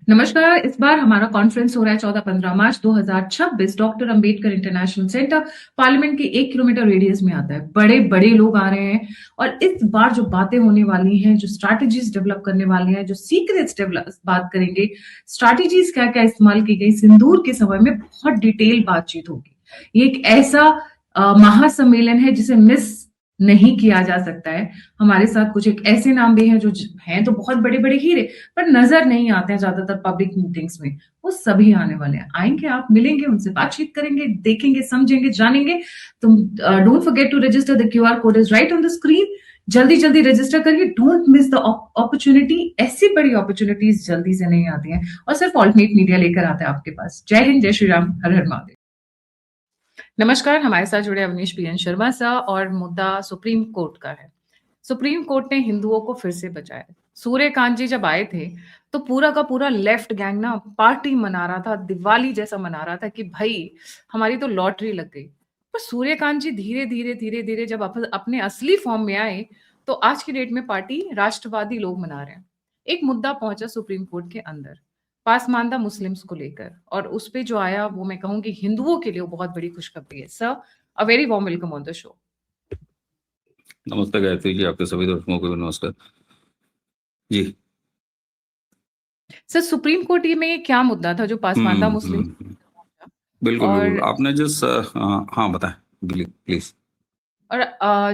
नमस्कार। इस बार हमारा कॉन्फ्रेंस हो रहा है 14-15 मार्च 2026। Doctor Ambedkar international centre parliament के 1 किलोमीटर रेडियस में आता है। बड़े बड़े लोग आ रहे हैं और इस बार जो बातें होने वाली हैं, जो स्ट्रैटेजीज डेवलप करने वाले हैं, जो सीक्रेट्स डेवलप बात करेंगे, स्ट्रैटेजीज क्या क्या इस्तेमाल की गई सिंदूर के समय में, बहुत डिटेल बातचीत होगी। ये एक ऐसा महासम्मेलन है जिसे मिस नहीं किया जा सकता है। हमारे साथ कुछ एक ऐसे नाम भी हैं जो हैं तो बहुत बड़े बड़े हीरे, पर नजर नहीं आते हैं ज्यादातर पब्लिक मीटिंग्स में। वो सभी आने वाले हैं। आएंगे, आप मिलेंगे, उनसे बातचीत करेंगे, देखेंगे, समझेंगे, जानेंगे। तुम don't forget to register. The QR code is right on the screen. जल्दी जल्दी रजिस्टर करिए। Don't miss the opportunity. ऐसी बड़ी अपॉर्चुनिटीज जल्दी से नहीं आती हैं और सिर्फ ऑल्टरनेट मीडिया लेकर आता है आपके पास। जय हिंद, जय श्री राम, हर हर महादेव। नमस्कार। हमारे साथ जुड़े अवनीश पीएन शर्मा साहब और मुद्दा सुप्रीम कोर्ट का है। सुप्रीम कोर्ट ने हिंदुओं को फिर से बचाया। सूर्यकांत जी जब आए थे तो पूरा का पूरा लेफ्ट गैंग ना पार्टी मना रहा था, दिवाली जैसा मना रहा था कि भाई हमारी तो लॉटरी लग गई। पर सूर्यकांत जी धीरे धीरे धीरे धीरे जब अपने असली फॉर्म में आए तो आज की डेट में पार्टी राष्ट्रवादी लोग मना रहे हैं। एक मुद्दा पहुंचा सुप्रीम कोर्ट के अंदर पासमानदा मुस्लिम्स को लेकर, और उस पे जो आया वो मैं कहूंगी हिंदुओं के लिए वो बहुत बड़ी खुशखबरी है। Sir, a very warm welcome on the show. नमस्ते गायत्री जी, आपके सभी दर्शकों को भी नमस्कार जी। सर, सुप्रीम कोर्ट में क्या मुद्दा था जो पासमानदा मुस्लिम बिल्कुल और बिल्कुल, आपने जिस हाँ बताएं प्लीज।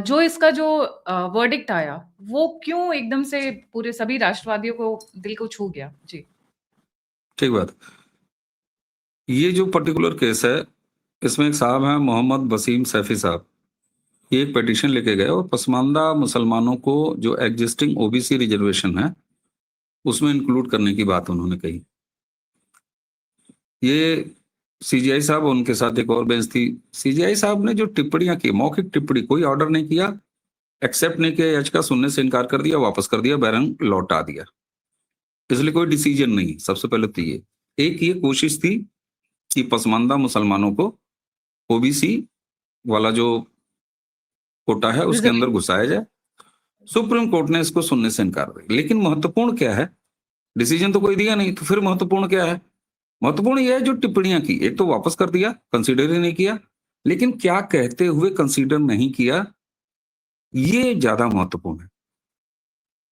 जो इसका जो वर्डिक्ट आया वो क्यों एकदम से पूरे सभी राष्ट्रवादियों को दिल को छू गया? जी ठीक बात। ये जो पर्टिकुलर केस है, इसमें एक साहब हैं मोहम्मद वसीम सैफी साहब। ये एक पिटीशन लेके गए और पसमानदा मुसलमानों को जो एग्जिस्टिंग ओबीसी रिजर्वेशन है उसमें इंक्लूड करने की बात उन्होंने कही। ये सीजीआई साहब, उनके साथ एक और बेंच थी। सीजीआई साहब ने जो टिप्पणियां की, मौखिक टिप्पणी, कोई ऑर्डर नहीं किया, एक्सेप्ट नहीं किया, याचिका सुनने से इनकार कर दिया, वापस कर दिया, बैरंग लौटा दिया। इसलिए कोई डिसीजन नहीं। सबसे पहले तो ये कोशिश थी कि पसमानदा मुसलमानों को ओबीसी वाला जो कोटा है उसके अंदर घुसाया जाए। सुप्रीम कोर्ट ने इसको सुनने से इनकार कर दिया। लेकिन महत्वपूर्ण क्या है, डिसीजन तो कोई दिया नहीं, तो फिर महत्वपूर्ण क्या है? महत्वपूर्ण यह है जो टिप्पणियां की, एक तो वापस कर दिया, कंसीडर ही नहीं किया, लेकिन क्या कहते हुए कंसीडर नहीं किया, ये ज्यादा महत्वपूर्ण है।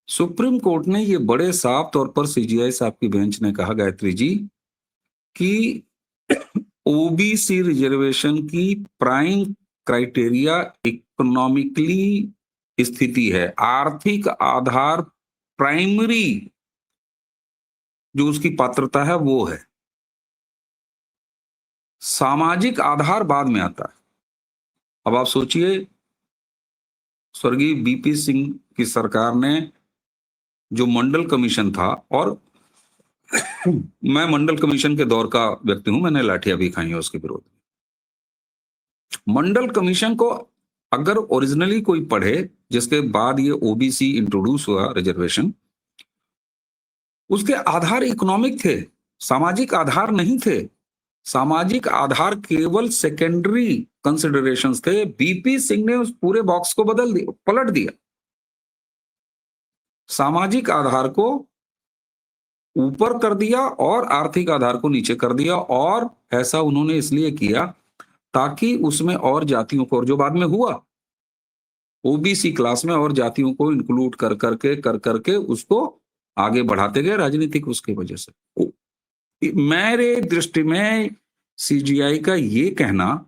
सुप्रीम कोर्ट ने ये बड़े साफ तौर पर, सीजीआई साहब की बेंच ने कहा गायत्री जी कि ओबीसी रिजर्वेशन की प्राइम क्राइटेरिया इकोनॉमिकली स्थिति है, आर्थिक आधार प्राइमरी जो उसकी पात्रता है वो है, सामाजिक आधार बाद में आता है। अब आप सोचिए, स्वर्गीय बीपी सिंह की सरकार ने जो मंडल कमीशन था, और मैं मंडल कमीशन के दौर का व्यक्ति हूं, मैंने लाठियां भी खाई हैं उसके विरोध में। मंडल कमीशन को अगर ओरिजिनली कोई पढ़े, जिसके बाद ये ओबीसी इंट्रोड्यूस हुआ रिजर्वेशन, उसके आधार इकोनॉमिक थे, सामाजिक आधार नहीं थे। सामाजिक आधार केवल सेकेंडरी कंसिडरेशंस थे। बीपी सिंह ने उस पूरे बॉक्स को बदल दिया, पलट दिया। सामाजिक आधार को ऊपर कर दिया और आर्थिक आधार को नीचे कर दिया, और ऐसा उन्होंने इसलिए किया ताकि उसमें और जातियों को, और जो बाद में हुआ, ओबीसी क्लास में और जातियों को इंक्लूड कर करके उसको आगे बढ़ाते गए राजनीतिक उसकी वजह से। मेरे दृष्टि में सीजीआई का ये कहना,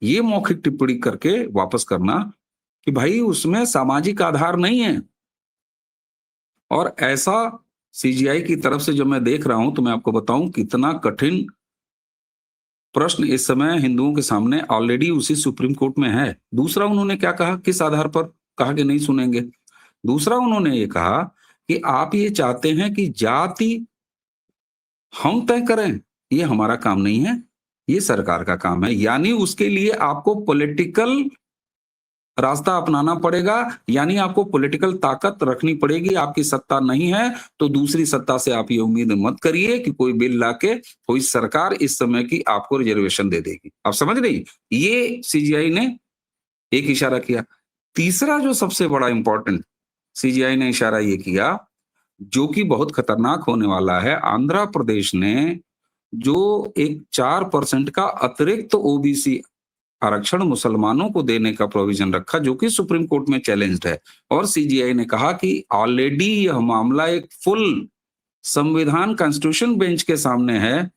ये मौखिक टिप्पणी करके वापस करना कि भाई उसमें सामाजिक आधार नहीं है, और ऐसा सीजीआई की तरफ से जब मैं देख रहा हूं तो मैं आपको बताऊं कितना कठिन प्रश्न इस समय हिंदुओं के सामने ऑलरेडी उसी सुप्रीम कोर्ट में है। दूसरा उन्होंने क्या कहा, किस आधार पर कहा कि नहीं सुनेंगे? दूसरा उन्होंने ये कहा कि आप ये चाहते हैं कि जाति हम तय करें, ये हमारा काम नहीं है, ये सरकार का काम है। यानी उसके लिए आपको पॉलिटिकल रास्ता अपनाना पड़ेगा, यानी आपको पॉलिटिकल ताकत रखनी पड़ेगी। आपकी सत्ता नहीं है तो दूसरी सत्ता से आप ये उम्मीद मत करिए कि कोई बिल लाके कोई सरकार इस समय की आपको रिजर्वेशन दे देगी। आप समझ रही? ये सीजीआई ने एक इशारा किया। तीसरा जो सबसे बड़ा इंपॉर्टेंट सीजीआई ने इशारा ये किया, जो कि बहुत खतरनाक होने वाला है। आंध्र प्रदेश ने जो एक 4% का अतिरिक्त ओबीसी आरक्षण मुसलमानों को देने का प्रोविजन रखा, जो कि सुप्रीम कोर्ट में चैलेंज्ड है, और सीजीआई ने कहा कि ऑलरेडी यह मामला एक फुल संविधान कॉन्स्टिट्यूशन बेंच के सामने है,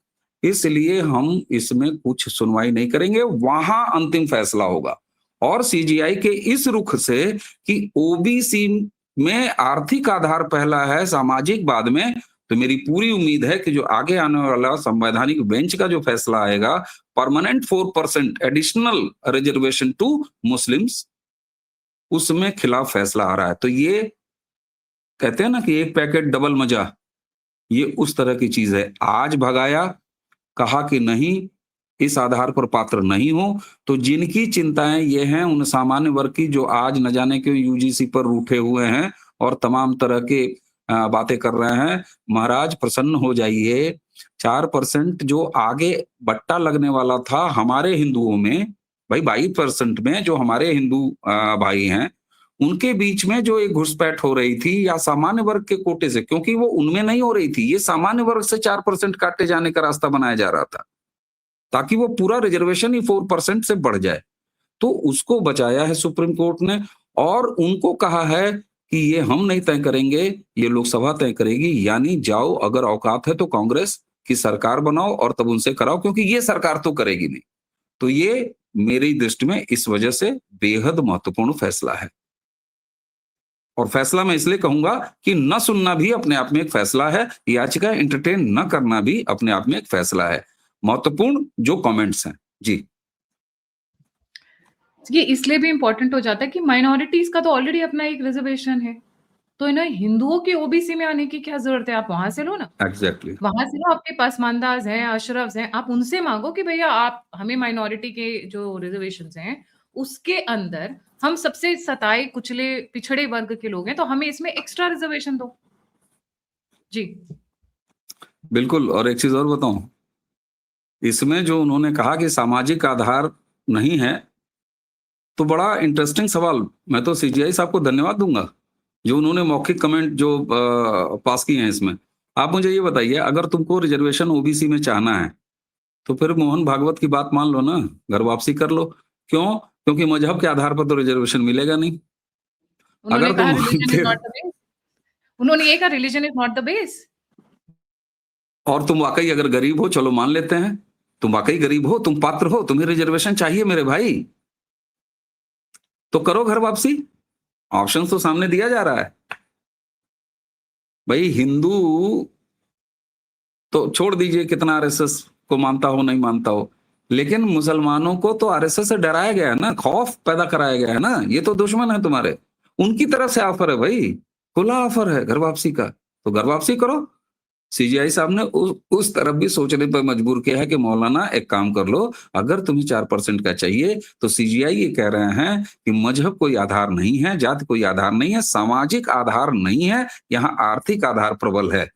इसलिए हम इसमें कुछ सुनवाई नहीं करेंगे, वहां अंतिम फैसला होगा। और सीजीआई के इस रुख से कि ओबीसी में आर्थिक आधार पहला है, सामाजिक बाद में, तो मेरी पूरी उम्मीद है कि जो आगे आने वाला संवैधानिक बेंच का जो फैसला आएगा, permanent 4% additional reservation to Muslims, उसमें खिलाफ फैसला आ रहा है। तो ये कहते हैं ना कि एक पैकेट डबल मजा, ये उस तरह की चीज है। आज भगाया, कहा कि नहीं, इस आधार पर पात्र नहीं हो, तो जिनकी चिंताएं ये हैं उन सामान्य वर्ग की, जो आज न जाने क्यों यूजीसी पर रूठे हुए हैं और तमाम तरह के बातें कर रहे हैं, महाराज प्रसन्न हो जाइए। 4% जो आगे बट्टा लगने वाला था हमारे हिंदुओं में, भाई 22% में जो हमारे हिंदू भाई हैं, उनके बीच में जो एक घुसपैठ हो रही थी या सामान्य वर्ग के कोटे से, क्योंकि वो उनमें नहीं हो रही थी, ये सामान्य वर्ग से 4% काटे जाने का रास्ता बनाया जा रहा था, ताकि वो पूरा रिजर्वेशन ही 4% से बढ़ जाए। तो उसको बचाया है सुप्रीम कोर्ट ने, और उनको कहा है कि ये हम नहीं तय करेंगे, ये लोकसभा तय करेगी। यानी जाओ, अगर औकात है तो कांग्रेस की सरकार बनाओ और तब उनसे कराओ, क्योंकि ये सरकार तो करेगी नहीं। तो ये मेरी दृष्टि में इस वजह से बेहद महत्वपूर्ण फैसला है। और फैसला मैं इसलिए कहूंगा कि न सुनना भी अपने आप में एक फैसला है, याचिका एंटरटेन न करना भी अपने आप में एक फैसला है। महत्वपूर्ण जो कमेंट्स हैं जी। ये इसलिए भी इंपॉर्टेंट हो जाता है कि माइनॉरिटीज का तो ऑलरेडी अपना एक रिजर्वेशन है, तो इन्हें हिंदुओं के ओबीसी में आने की क्या जरूरत है? आप वहां से लो ना, एग्जैक्टली। वहां से लो, आपके पसमानदाज हैं, अशरफ्स हैं, आप उनसे मांगो कि भैया आप हमें माइनॉरिटी के जो रिजर्वेशंस हैं उसके अंदर हम सबसे सताए कुचले पिछड़े वर्ग के लोग हैं, तो हमें इसमें एक्स्ट्रा रिजर्वेशन दो जी। बिल्कुल। और एक चीज और बताऊं, इसमें जो उन्होंने कहा कि सामाजिक आधार नहीं है, तो बड़ा इंटरेस्टिंग सवाल। मैं तो सीजीआई साहब को धन्यवाद दूंगा जो उन्होंने मौखिक कमेंट जो पास किए हैं इसमें। आप मुझे ये बताइए, अगर तुमको रिजर्वेशन ओबीसी में चाहना है, तो फिर मोहन भागवत की बात मान लो ना, घर वापसी कर लो। क्यों? क्योंकि मजहब के आधार पर तो रिजर्वेशन मिलेगा नहीं। उन्होंने अगर कहा तुम रिलीजन इज मानते नॉट द बेस, उन्होंने ये कहा religion is not the base. और तुम वाकई अगर गरीब हो, चलो मान लेते हैं, तुम वाकई गरीब हो, तुम पात्र हो, तुम्हें रिजर्वेशन चाहिए मेरे भाई, तो करो घर वापसी। ऑप्शन तो सामने दिया जा रहा है। भाई हिंदू तो छोड़ दीजिए कितना आरएसएस को मानता हो नहीं मानता हो, लेकिन मुसलमानों को तो आरएसएस से डराया गया है ना, खौफ पैदा कराया गया है ना, ये तो दुश्मन है तुम्हारे। उनकी तरफ से ऑफर है भाई, खुला ऑफर है घर वापसी का, तो घर वापसी करो। सीजीआई साहब ने उस तरफ भी सोचने पर मजबूर किया है कि मौलाना एक काम कर लो, अगर तुम्हें 4% का चाहिए, तो सीजीआई ये कह रहे हैं कि मजहब कोई आधार नहीं है, जाति कोई आधार नहीं है, सामाजिक आधार नहीं है, यहाँ आर्थिक आधार प्रबल है।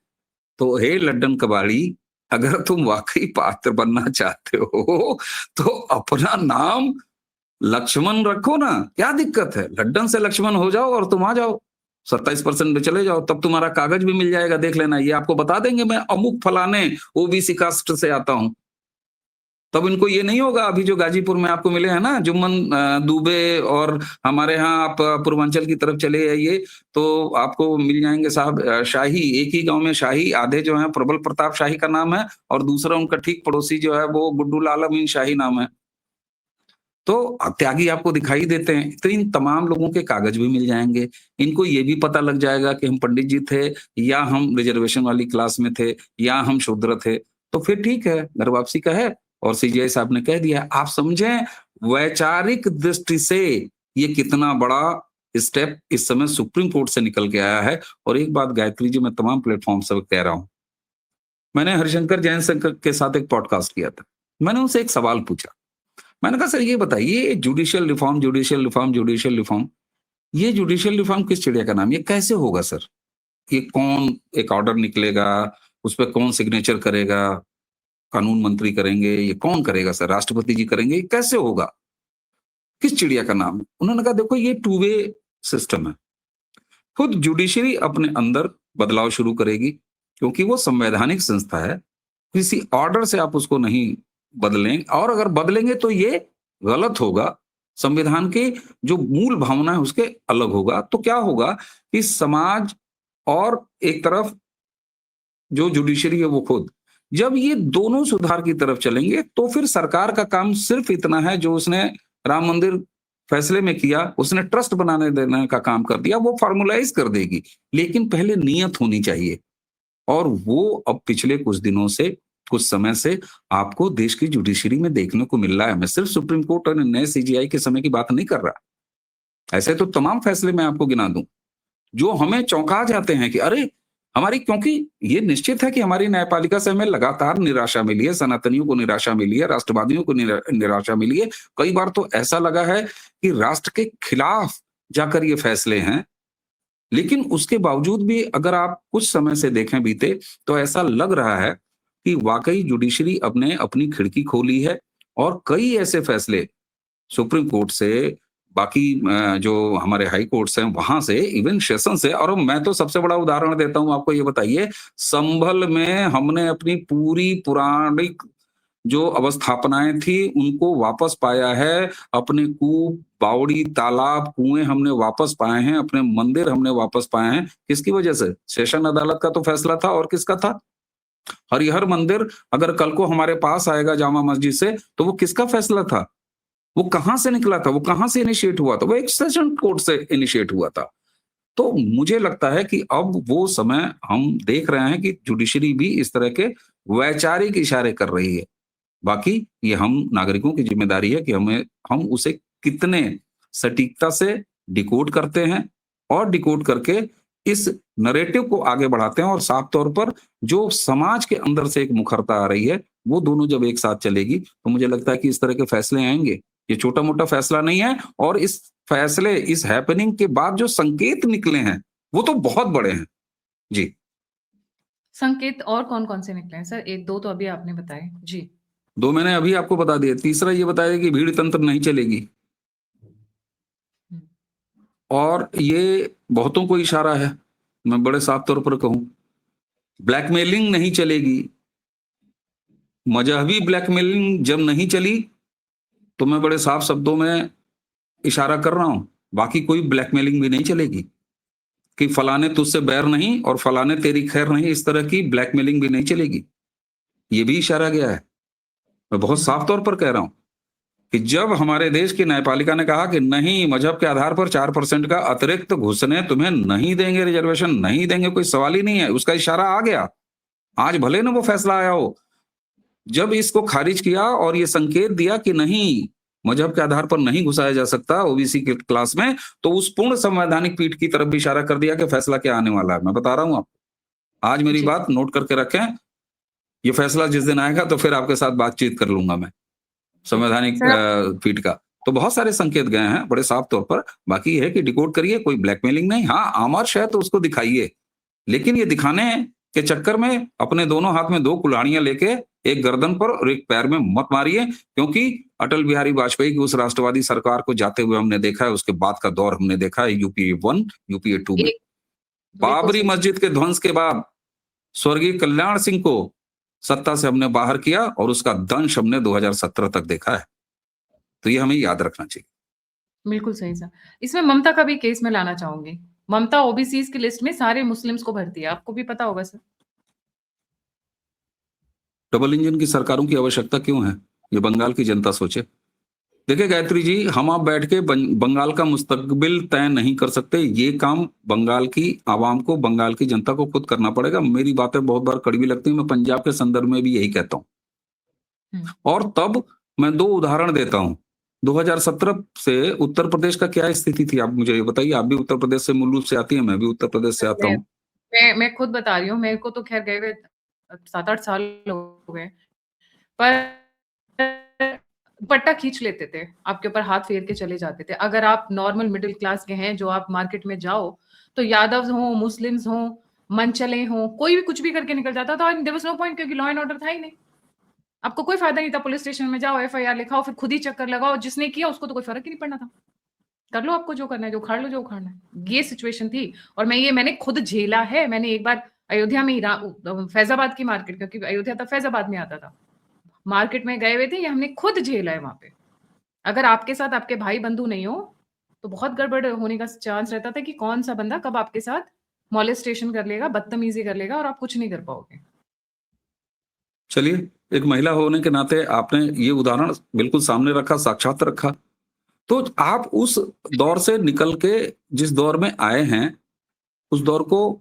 तो हे लड्डन कबाड़ी, अगर तुम वाकई पात्र बनना चाहते हो, तो अपना नाम लक्ष्मण रखो ना, क्या दिक्कत है? लड्डन से लक्ष्मण हो जाओ और तुम आ जाओ 27% में चले जाओ, तब तुम्हारा कागज भी मिल जाएगा, देख लेना, ये आपको बता देंगे मैं अमुक फलाने ओबीसी कास्ट से आता हूं। तब इनको ये नहीं होगा, अभी जो गाजीपुर में आपको मिले हैं ना जुम्मन दुबे, और हमारे यहाँ आप पूर्वांचल की तरफ चले जाइए तो आपको मिल जाएंगे साहब शाही, एक ही गांव में शाही, आधे जो है प्रबल प्रताप शाही का नाम है, और दूसरा उनका ठीक पड़ोसी जो है वो गुड्डू लाल अमीन शाही नाम है। तो त्यागी आपको दिखाई देते हैं, तो इन तमाम लोगों के कागज भी मिल जाएंगे। इनको ये भी पता लग जाएगा कि हम पंडित जी थे, या हम रिजर्वेशन वाली क्लास में थे, या हम शूद्र थे, तो फिर ठीक है, घर वापसी का है। और सीजीआई साहब ने कह दिया। आप समझें वैचारिक दृष्टि से ये कितना बड़ा स्टेप इस समय सुप्रीम कोर्ट से निकल के आया है। और एक बात गायत्री जी, मैं तमाम प्लेटफॉर्म से कह रहा हूं, मैंने हरिशंकर जैन सर के साथ एक पॉडकास्ट किया था, मैंने उनसे एक सवाल पूछा। मैंने कहा सर ये बताइए, judicial reform judicial reform judicial reform, ये जुडिशियल रिफॉर्म किस चिड़िया का नाम, ये कैसे होगा सर? ये कौन एक ऑर्डर निकलेगा, उस पर कौन सिग्नेचर करेगा, कानून मंत्री करेंगे, ये कौन करेगा सर, राष्ट्रपति जी करेंगे, ये कैसे होगा, किस चिड़िया का नाम है? उन्होंने कहा देखो ये टू वे सिस्टम है। खुद जुडिशरी अपने अंदर बदलाव शुरू करेगी, क्योंकि वो संवैधानिक संस्था है। किसी ऑर्डर से आप उसको नहीं बदलें, और अगर बदलेंगे तो ये गलत होगा। संविधान की जो मूल भावना है उसके अलग होगा। तो क्या होगा कि समाज और एक तरफ जो जुडिशरी है वो खुद, जब ये दोनों सुधार की तरफ चलेंगे तो फिर सरकार का काम सिर्फ इतना है, जो उसने राम मंदिर फैसले में किया, उसने ट्रस्ट बनाने देने का काम कर दिया, वो फॉर्मुलाइज कर देगी। लेकिन पहले नियत होनी चाहिए, और वो अब पिछले कुछ दिनों से, कुछ समय से आपको देश की जुडिशरी में देखने को मिल रहा है। मैं सिर्फ सुप्रीम कोर्ट और नए सीजीआई के समय की बात नहीं कर रहा। ऐसे तो तमाम फैसले मैं आपको गिना दूं, जो हमें चौंका जाते हैं कि अरे! हमारी, क्योंकि ये निश्चित है कि हमारी न्यायपालिका से हमें लगातार निराशा मिली है, सनातनियों को निराशा मिली है, राष्ट्रवादियों को निराशा मिली है। कई बार तो ऐसा लगा है कि राष्ट्र के खिलाफ जाकर ये फैसले हैं। लेकिन उसके बावजूद भी अगर आप कुछ समय से देखें बीते, तो ऐसा लग रहा है कि वाक़ई जुडिशरी अब ने अपनी खिड़की खोली है, और कई ऐसे फैसले सुप्रीम कोर्ट से, बाकी जो हमारे हाई कोर्ट्स हैं वहां से, इवन सेशन से, और मैं तो सबसे बड़ा उदाहरण देता हूं आपको, ये बताइए, संभल में हमने अपनी पूरी पुराणिक जो अवस्थापनाएं थी उनको वापस पाया है। अपने कूप, बावड़ी, तालाब, कुएं हमने वापस पाए हैं, अपने मंदिर हमने वापस पाए हैं। किसकी वजह से? सेशन अदालत का तो फैसला था, और किसका था? हरिहर मंदिर अगर कल को हमारे पास आएगा जामा मस्जिद से, तो वो किसका फैसला था? वो कहाँ से निकला था? वो कहाँ से इनिशिएट हुआ था? वो एक सेशन कोर्ट से इनिशिएट हुआ था। तो मुझे लगता है कि अब वो समय हम देख रहे हैं कि जुडिशरी भी इस तरह के वैचारिक इशारे कर रही है। बाकी ये हम नागरिकों की ज़िम्मेदारी है कि हम उसे कितने सटीकता से डिकोड करते हैं, और डिकोड करके इस नैरेटिव को आगे बढ़ाते हैं, और साफ तौर पर जो समाज के अंदर से एक मुखरता आ रही है, वो दोनों जब एक साथ चलेगी, तो मुझे लगता है कि इस तरह के फैसले आएँगे। ये छोटा-मोटा फैसला नहीं है, और इस फैसले, इस हैपनिंग के बाद जो संकेत निकले हैं, वो तो बहुत बड़े हैं। जी। संकेत और कौन-कौन से निकले हैं सर? 1-2 तो अभी आपने बताए। जी। 2 मैंने अभी आपको बता दिए, तीसरा ये बताया कि भीड़ तंत्र नहीं चलेगी। हुँ। और ये बहुतों को इशारा है, मैं बड़े साफ तौर पर कहूँ। ब्लैकमेलिंग नहीं चलेगी। मज़हबी ब्लैकमेलिंग जब नहीं चली, तो मैं बड़े साफ शब्दों में इशारा कर रहा हूँ, बाकी कोई ब्लैकमेलिंग भी नहीं चलेगी, कि फलाने तुझसे बैर नहीं और फलाने तेरी खैर नहीं, इस तरह की ब्लैकमेलिंग भी नहीं चलेगी। ये भी इशारा गया है। मैं बहुत हुँ, साफ तौर पर कह रहा हूँ कि जब हमारे देश की न्यायपालिका ने कहा कि नहीं, मज़हब के आधार पर 4% का अतिरिक्त घुसने तुम्हें नहीं देंगे, रिज़र्वेशन नहीं देंगे, कोई सवाल ही नहीं है, उसका इशारा आ गया। आज भले ना वो फैसला आया हो, जब इसको खारिज किया और ये संकेत दिया कि नहीं, मज़हब के आधार पर नहीं घुसाया जा सकता ओबीसी के क्लास में, तो उस पूर्ण संवैधानिक पीठ की तरफ भी इशारा कर दिया कि फैसला क्या आने वाला है। मैं बता रहा हूँ आपको। आज मेरी जी। बात नोट करके रखें, ये फैसला जिस दिन आएगा तो फिर आपके साथ बातचीत कर लूँगा मैं, जी। संवैधानिक सर पीठ का। तो बहुत सारे संकेत गए हैं बड़े साफ तौर पर। बाकी ये है कि डिकोड करिए, कोई ब्लैकमेलिंग नहीं। हाँ, आमर्श है तो उसको दिखाइए। लेकिन ये दिखाने के चक्कर में अपने दोनों हाथ में 2 कुल्हाड़ियाँ लेके, एक गर्दन पर और एक पैर में मत मारिए, क्योंकि अटल बिहारी वाजपेयी की उस राष्ट्रवादी सरकार को जाते हुए हमने देखा है, उसके बाद का दौर हमने देखा है यूपीए 1, यूपीए 2 में। एक बिल्कुल बाबरी सही। मस्जिद के ध्वंस के बाद स्वर्गीय कल्याण सिंह को सत्ता से हमने बाहर किया, और उसका दंश हमने 2017 तक देखा है। तो ये हमें याद रखना चाहिए। बिल्कुल सही सर। इसमें ममता का भी केस मैं लाना चाहूँगी। ममता ओबीसीज़ की लिस्ट में सारे मुस्लिम्स को भरती है, आपको भी पता होगा सर? डबल इंजन की सरकारों की आवश्यकता क्यों है? ये बंगाल की जनता सोचे। देखिए गायत्री जी, हम आप बैठ के बंगाल का मुस्तकबिल तय नहीं कर सकते। ये काम बंगाल की आवाम को, बंगाल की जनता को खुद करना पड़ेगा। मेरी बातें बहुत बार कड़वी लगती हैं, मैं पंजाब के संदर्भ में भी यही कहता हूँ। हुँ। और तब मैं 2 उदाहरण देता हूँ। 2017 से उत्तर प्रदेश का क्या स्थिति थी, आप मुझे ये बताइए। आप भी उत्तर प्रदेश से मूल रूप से आती हैं, मैं भी उत्तर प्रदेश से सर आता हूँ। मैं खुद बता रही हूँ, मेरे को तो ख़ैर गए हुए 7-8 साल हो गए। पर दुपट्टा खींच लेते थे, आपके ऊपर हाथ फेर के चले जाते थे। अगर आप नॉर्मल मिडल क्लास के हैं, जो आप मार्केट में जाओ, तो यादव्स हों, मुस्लिम्स हों, मनचले हों, कोई भी कुछ भी करके निकल जाता था, और देयर वाज़ नो पॉइंट, क्योंकि लॉ एंड ऑर्डर था ही नहीं। आपको कोई फ़ायदा नहीं था, पुलिस स्टेशन में जाओ, एफआईआर लिखाओ, फिर खुद ही चक्कर लगाओ, जिसने किया उसको तो कोई फ़र्क ही नहीं पड़ना था। कर लो आपको जो करना है, जो उखाड़ लो जो उखाड़ना है। ये सिचुएशन थी और मैंने खुद झेला है। मैंने एक बार अयोध्या में फैजाबाद की मार्केट, क्योंकि अयोध्या तब फैजाबाद में आता था, मार्केट में गए हुए थे, ये हमने खुद झेला है वहां पे। अगर आपके साथ आपके भाई बंधु नहीं हो तो बहुत गड़बड़ होने का चांस रहता था कि कौन सा बंदा कब आपके साथ मॉलेस्टेशन कर लेगा, बदतमीजी कर लेगा और आप कुछ नहीं कर पाओगे। चलिए, एक महिला होने के नाते आपने ये उदाहरण बिल्कुल सामने रखा, साक्षात रखा। तो आप उस दौर से निकल के जिस दौर में आए हैं, उस दौर को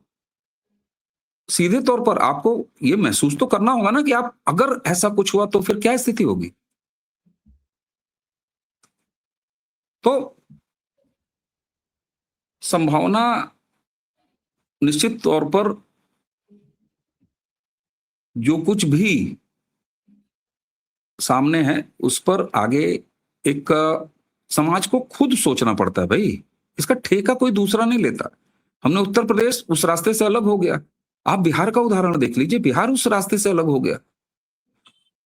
सीधे तौर पर आपको ये महसूस तो करना होगा ना कि आप अगर ऐसा कुछ हुआ तो फिर क्या स्थिति होगी? तो संभावना निश्चित तौर पर जो कुछ भी सामने है, उस पर आगे एक समाज को खुद सोचना पड़ता है भई। इसका ठेका कोई दूसरा नहीं लेता। हमने उत्तर प्रदेश उस रास्ते से अलग हो गया। आप बिहार का उदाहरण देख लीजिए, बिहार उस रास्ते से अलग हो गया।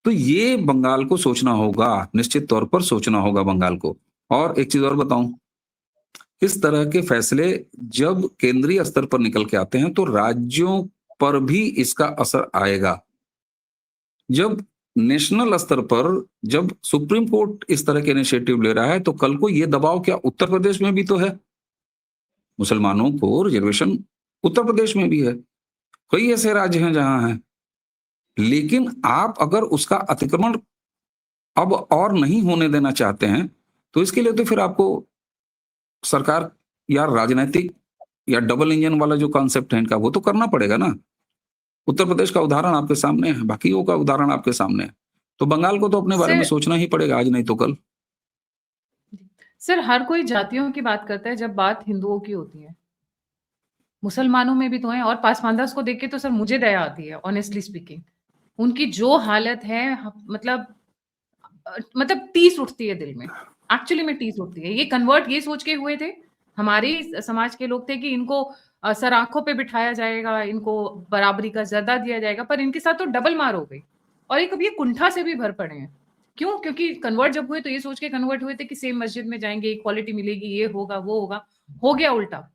तो ये बंगाल को सोचना होगा, निश्चित तौर पर सोचना होगा बंगाल को। और एक चीज़ और बताऊँ, इस तरह के फैसले जब केंद्रीय स्तर पर निकल के आते हैं, तो राज्यों पर भी इसका असर आएगा। जब नेशनल स्तर पर जब सुप्रीम कोर्ट इस तरह के इनिशिएटिव ले रहा है, तो कल को ये दबाव क्या उत्तर प्रदेश में भी तो है। मुसलमानों को रिजर्वेशन उत्तर प्रदेश में भी है। कई ऐसे राज्य हैं जहां है। लेकिन आप अगर उसका अतिक्रमण अब और नहीं होने देना चाहते हैं, तो इसके लिए तो फिर आपको सरकार या राजनैतिक या डबल इंजन वाला जो कॉन्सेप्ट है इनका, वो तो करना पड़ेगा ना। उत्तर प्रदेश का उदाहरण आपके सामने है, बाकियों का उदाहरण आपके सामने है। तो बंगाल को तो अपने बारे में सर सोचना ही पड़ेगा, आज नहीं तो कल। सर हर कोई जातियों की बात करता है जब बात हिंदुओं की होती है। मुसलमानों में भी तो हैं, और पासमानदास को देख के तो सर मुझे दया आती है, ऑनेस्टली स्पीकिंग। उनकी जो हालत है, मतलब टीस उठती है दिल में। एक्चुअली में टीस उठती है। ये कन्वर्ट ये सोच के हुए थे, हमारे ही समाज के लोग थे कि इनको सर आंखों पे बिठाया जाएगा, इनको बराबरी का जर्दा दिया जाएगा, पर इनके साथ तो डबल मार हो गई। और एक अब ये कुंठा से भी भर पड़े हैं। क्यों? क्योंकि कन्वर्ट जब हुए तो ये सोच के कन्वर्ट हुए थे कि सेम मस्जिद में जाएंगे, इक्वालिटी मिलेगी, ये होगा वो होगा। हो गया उल्टा।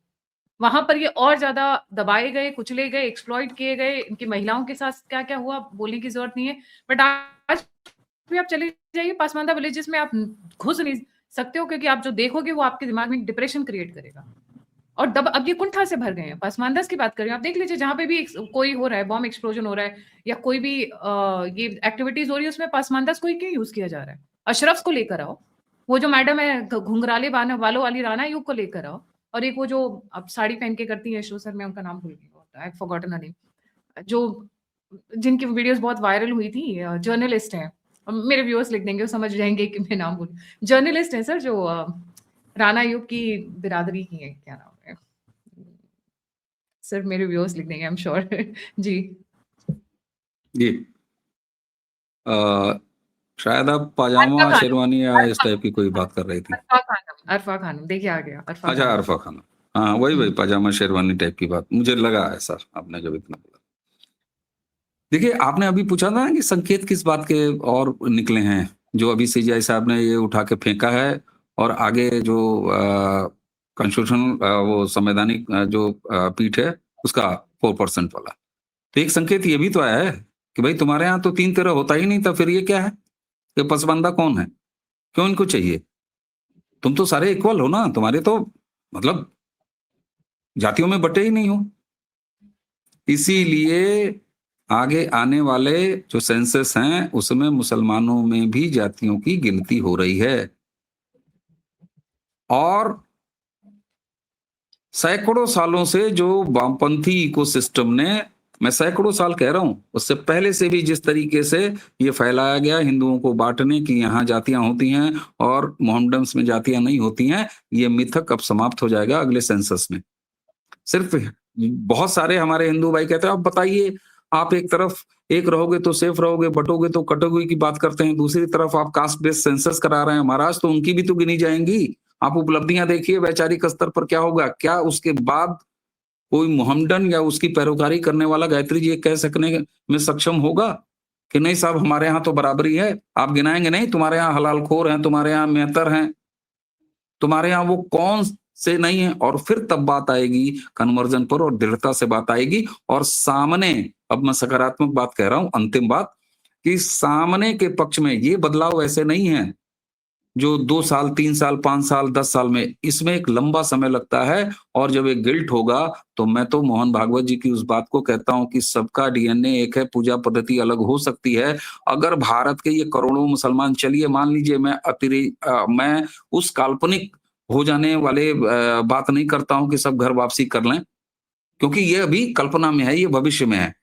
वहां पर ये और ज्यादा दबाए गए, कुचले गए, एक्सप्लॉइट किए गए। इनकी महिलाओं के साथ क्या क्या हुआ बोलने की जरूरत नहीं है। बट आज भी आप चले जाइए पासमानदा विलेजेस में, आप घुस नहीं सकते हो, क्योंकि आप जो देखोगे वो आपके दिमाग में डिप्रेशन क्रिएट करेगा। और अब ये कुंठा से भर गए हैं। पासमानदास की बात कर रही हूँ, आप देख लीजिए, जहां पे भी कोई हो रहा है, बॉम्ब एक्सप्लोजन हो रहा है या कोई भी ये एक्टिविटीज हो रही है, उसमें पासमानदास को ही क्यों यूज किया जा रहा है? अशरफ को लेकर आओ, वो जो मैडम है घुंघराले बालों वाली राणा युग को लेकर आओ, और एक वो जो अब साड़ी पहन के करती है शो, सर मैं उनका नाम भूल गई, आई फॉरगॉटन हर नेम, जो जिनकी वीडियोस बहुत वायरल हुई थी, जर्नलिस्ट हैं। मेरे व्यूअर्स लिख देंगे, वो समझ जाएंगे कि मैं नाम भूल। जर्नलिस्ट हैं सर, जो राणा युग की बिरादरी की है, क्या नाम है सर, मेरे व्यूअर्स लिख देंगे, आई एम श्योर। जी जी। अ, शायद आप अरफा पाजामा खानम, शेरवानी या इस अरफा टाइप की कोई बात कर रही थी। अरफा खानम, देखिए आ गया अरफा अच्छा, खानम। अरफा खान। हाँ, वही पाजामा शेरवानी टाइप की बात मुझे लगा ऐसा, आपने जब इतना बोला। देखिए, आपने अभी पूछा था कि संकेत किस बात के और निकले हैं, जो अभी सीजीआई साहब ने ये उठा के फेंका है, और आगे जो कॉन्स्टिट्यूशनल वो संवैधानिक जो पीठ है, उसका 4% वाला। तो एक संकेत ये भी तो आया है कि भाई तुम्हारे यहाँ तो 3-13 होता ही नहीं था, फिर ये क्या है? ये पसबंदा कौन है? क्यों इनको चाहिए? तुम तो सारे इक्वल हो ना, तुम्हारे तो मतलब जातियों में बटे ही नहीं हो। इसीलिए आगे आने वाले जो सेंसस हैं, उसमें मुसलमानों में भी जातियों की गिनती हो रही है। और सैकड़ों सालों से जो वामपंथी इकोसिस्टम ने, मैं सैकड़ों साल कह रहा हूं, उससे पहले से भी जिस तरीके से ये फैलाया गया हिंदुओं को बांटने की, यहाँ जातियां होती हैं और मोहम्मडन्स में जातियां नहीं होती हैं, ये मिथक अब समाप्त हो जाएगा अगले सेंसस में। सिर्फ बहुत सारे हमारे हिंदू भाई कहते हैं, आप बताइए, आप एक तरफ एक रहोगे तो सेफ रहोगे, बटोगे तो कटोगे की बात करते हैं, दूसरी तरफ आप कास्ट बेस्ड सेंसस करा रहे हैं महाराज, तो उनकी भी तो गिनी जाएंगी। आप उपलब्धियां देखिए वैचारिक स्तर पर क्या होगा, क्या उसके बाद कोई मोहम्मडन या उसकी पैरोकारी करने वाला गायत्री जी ये कह सकने में सक्षम होगा कि नहीं साहब हमारे यहाँ तो बराबरी है? आप गिनाएंगे नहीं, तुम्हारे यहाँ हलाल खोर हैं, तुम्हारे यहाँ मेहतर हैं, तुम्हारे यहाँ वो कौन से नहीं है, और फिर तब बात आएगी कन्वर्जन पर और दृढ़ता से बात आएगी। और सामने, अब मैं सकारात्मक बात कह रहा हूं, अंतिम बात, कि सामने के पक्ष में ये बदलाव ऐसे नहीं है जो 2 साल, 3 साल, 5 साल, 10 साल में, इसमें एक लंबा समय लगता है। और जब एक गिल्ट होगा, तो मैं तो मोहन भागवत जी की उस बात को कहता हूं कि सबका डीएनए एक है, पूजा पद्धति अलग हो सकती है। अगर भारत के ये करोड़ों मुसलमान, चलिए मान लीजिए मैं उस काल्पनिक हो जाने वाले बात नहीं करता हूं कि सब घर वापसी कर लें, क्योंकि ये अभी कल्पना में है, ये भविष्य में है।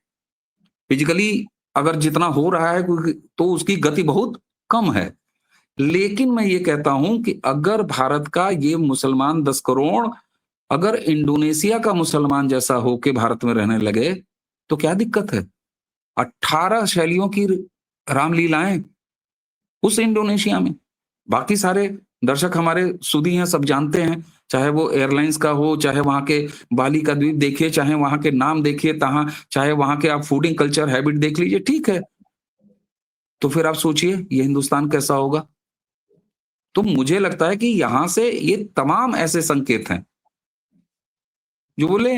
फिजिकली अगर जितना हो रहा है तो उसकी गति बहुत कम है। लेकिन मैं ये कहता हूं कि अगर भारत का ये मुसलमान 10 करोड़ अगर इंडोनेशिया का मुसलमान जैसा होके भारत में रहने लगे, तो क्या दिक्कत है? 18 शैलियों की रामलीलाएं उस इंडोनेशिया में। बाकी सारे दर्शक हमारे सुधी हैं, सब जानते हैं, चाहे वो एयरलाइंस का हो, चाहे वहां के बाली का द्वीप देखिए, चाहे वहां के नाम देखिए, चाहे वहां के आप फूडिंग कल्चर हैबिट देख लीजिए, ठीक है। तो फिर आप सोचिए ये हिंदुस्तान कैसा होगा? तो मुझे लगता है कि यहां से ये तमाम ऐसे संकेत हैं जो बोले,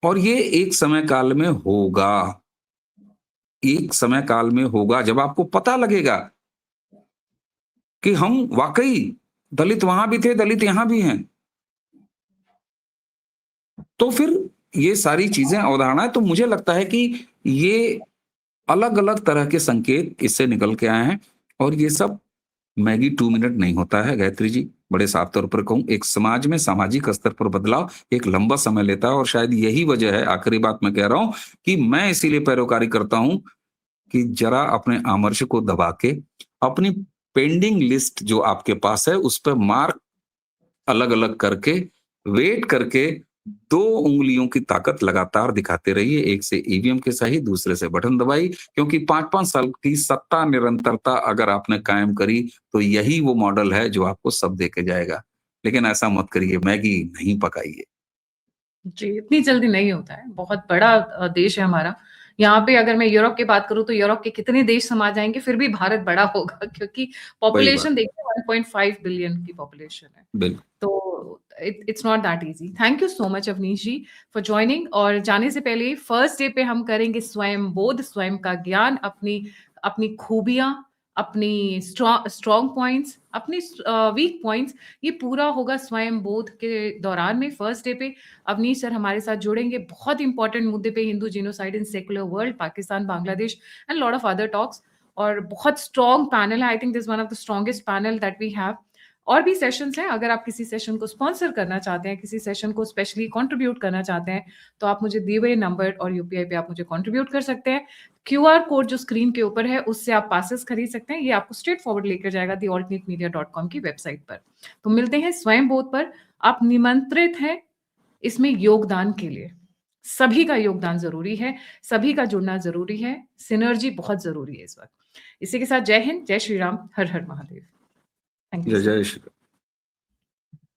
और ये एक समय काल में होगा। एक समय काल में होगा जब आपको पता लगेगा कि हम वाकई दलित वहां भी थे, दलित यहां भी हैं। तो फिर ये सारी चीजें, अवधारणाएं, तो मुझे लगता है कि ये अलग अलग तरह के संकेत इससे निकल के आए हैं। और ये सब मैगी 2 मिनट नहीं होता है गायत्री जी। बड़े साफ तौर पर कहूं, एक समाज में सामाजिक स्तर पर बदलाव एक लंबा समय लेता है। और शायद यही वजह है, आखिरी बात मैं कह रहा हूं, कि मैं इसीलिए पैरोकारी करता हूं कि जरा अपने आमर्श को दबा के अपनी पेंडिंग लिस्ट जो आपके पास है उस पर मार्क अलग अलग करके, वेट करके, 2 उंगलियों की ताकत लगातार दिखाते रहिए। एक से ईवीएम के सही, दूसरे से बटन दबाई, क्योंकि 5-5 साल की सत्ता निरंतरता अगर आपने कायम करी, तो यही वो मॉडल है जो आपको सब देके जाएगा। लेकिन ऐसा मत करिए, मैगी नहीं पकाइए। जी, इतनी जल्दी नहीं होता है। बहुत बड़ा देश है हमारा। यहाँ पे अगर मैं यूरोप की बात करूँ तो यूरोप के कितने देश समा जाएँगे, फिर भी भारत बड़ा होगा क्योंकि वही बात, पॉपुलेशन देखिए 1.5 बिलियन की पॉपुलेशन है। बिल्कुल। तो it's not that easy. Thank you so much Avneesh ji for joining. और जाने से पहले फर्स्ट डे पे हम करेंगे स्वयं बोध, स्वयं का ज्ञान, अपनी अपनी खूबियाँ, अपनी स्ट्रॉन्ग पॉइंट्स, अपनी वीक पॉइंट्स, ये पूरा होगा स्वयं बोध के दौरान में। फर्स्ट डे पे अवनीश सर हमारे साथ जुड़ेंगे बहुत इंपॉर्टेंट मुद्दे पे, Hindu genocide in secular world, Pakistan, Bangladesh and lot of other talks. और बहुत स्ट्रॉन्ग पैनल है। I think this one of the strongest panel that we have. और भी सेशंस हैं, अगर आप किसी सेशन को स्पॉन्सर करना चाहते हैं, किसी सेशन को स्पेशली कंट्रीब्यूट करना चाहते हैं, तो आप मुझे दिए हुए नंबर और यूपीआई पे आप मुझे कंट्रीब्यूट कर सकते हैं। क्यूआर कोड जो स्क्रीन के ऊपर है उससे आप पासेस खरीद सकते हैं। ये आपको स्ट्रेट फॉरवर्ड लेकर जाएगा thealternativemedia.com की वेबसाइट पर। तो मिलते हैं स्वयं बोध पर। आप निमंत्रित हैं इसमें योगदान के लिए। सभी का योगदान जरूरी है, सभी का जुड़ना जरूरी है, सिनर्जी बहुत जरूरी है इस वक्त। इसी के साथ जय हिंद, जय श्री राम, हर हर महादेव। Thank you. जय जय श्री